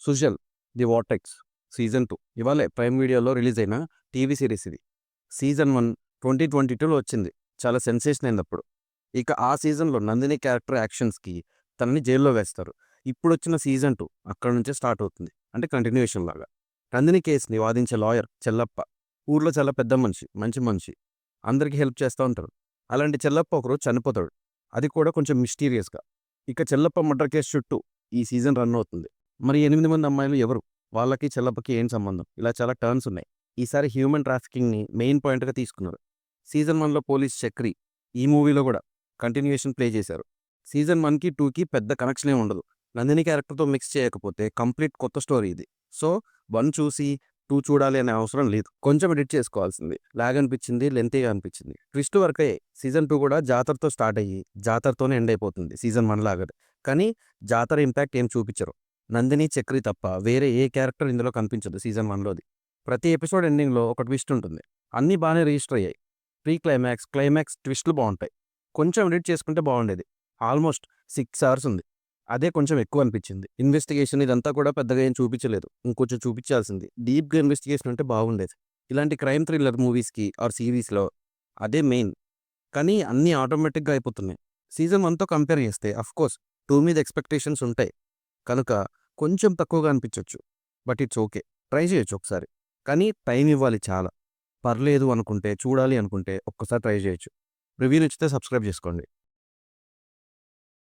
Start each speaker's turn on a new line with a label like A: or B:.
A: Sujal the Vortex season 2 ఇవాళే prime వీడియోలో release అయిన టీవీ సిరీస్ ఇది. సీజన్ 1 2022లో వచ్చింది. చాలా సెన్సేషన్ అయింది అప్పుడు. ఇక ఆ సీజన్లో నందిని క్యారెక్టర్ యాక్షన్స్కి తనని జైల్లో వేస్తారు. ఇప్పుడు వచ్చిన సీజన్ 2 అక్కడ నుంచే స్టార్ట్ అవుతుంది, అంటే కంటిన్యూషన్ లాగా. నందిని కేసుని వాదించే లాయర్ చెల్లప్ప ఊర్లో చాలా పెద్ద మనిషి, మంచి మనిషి, అందరికీ హెల్ప్ చేస్తూ ఉంటారు. అలాంటి చెల్లప్ప ఒకరోజు చనిపోతాడు, అది కూడా కొంచెం మిస్టీరియస్గా. ఇక చెల్లప్ప మర్డర్ కేసు చుట్టూ ఈ సీజన్ రన్ అవుతుంది. మరి 8 మంది అమ్మాయిలు ఎవరు, వాళ్ళకి చెల్లప్పకి ఏం సంబంధం, ఇలా చాలా టర్న్స్ ఉన్నాయి. ఈసారి హ్యూమన్ ట్రాఫికింగ్ని మెయిన్ పాయింట్గా తీసుకున్నారు. సీజన్ 1లో పోలీస్ చక్రి ఈ మూవీలో కూడా కంటిన్యూషన్ ప్లే చేశారు. సీజన్ 1కి 2కి పెద్ద కనెక్షన్ ఏమి ఉండదు. నందిని క్యారెక్టర్తో మిక్స్ చేయకపోతే కంప్లీట్ కొత్త స్టోరీ ఇది. సో 1 చూసి 2 చూడాలి అనే అవసరం లేదు. కొంచెం ఎడిట్ చేసుకోవాల్సింది, లాగ్ అనిపించింది, లెంతీగా అనిపించింది. ట్విస్ట్ వరకే. సీజన్ 2 కూడా జాతరతో స్టార్ట్ అయ్యి జాతరతోనే ఎండ్ అయిపోతుంది సీజన్ 1 లాగా. కానీ జాతర ఇంపాక్ట్ ఏం చూపించరు. నందిని చక్రి తప్ప వేరే ఏ క్యారెక్టర్ ఇందులో కనిపించదు సీజన్ 1లోది. ప్రతి ఎపిసోడ్ ఎండింగ్లో ఒక ట్విస్ట్ ఉంటుంది. అన్నీ బాగానే రిజిస్టర్ అయ్యాయి. ప్రీ క్లైమాక్స్, క్లైమాక్స్ ట్విస్టులు బాగుంటాయి. కొంచెం ఎడిట్ చేసుకుంటే బాగుండేది. ఆల్మోస్ట్ 6 అవర్స్ ఉంది, అదే కొంచెం ఎక్కువ అనిపించింది. ఇన్వెస్టిగేషన్ ఇదంతా కూడా పెద్దగా ఏం చూపించలేదు, ఇంకొంచెం చూపించాల్సింది. డీప్గా ఇన్వెస్టిగేషన్ అంటే బాగుండేది. ఇలాంటి క్రైమ్ థ్రిల్లర్ మూవీస్కి ఆర్ సిరీస్లో అదే మెయిన్. కానీ అన్నీ ఆటోమేటిక్గా అయిపోతున్నాయి. సీజన్ 1తో కంపేర్ చేస్తే అఫ్కోర్స్ 2 మీద ఎక్స్పెక్టేషన్స్ ఉంటాయి కనుక కొంచెం తక్కువగా అనిపించవచ్చు. బట్ ఇట్స్ ఓకే, ట్రై చేయొచ్చు ఒకసారి. కానీ టైం ఇవ్వాలి చాలా. పర్లేదు అనుకుంటే, చూడాలి అనుకుంటే ఒక్కసారి ట్రై చేయొచ్చు. రివ్యూ నచ్చితే సబ్స్క్రైబ్ చేసుకోండి.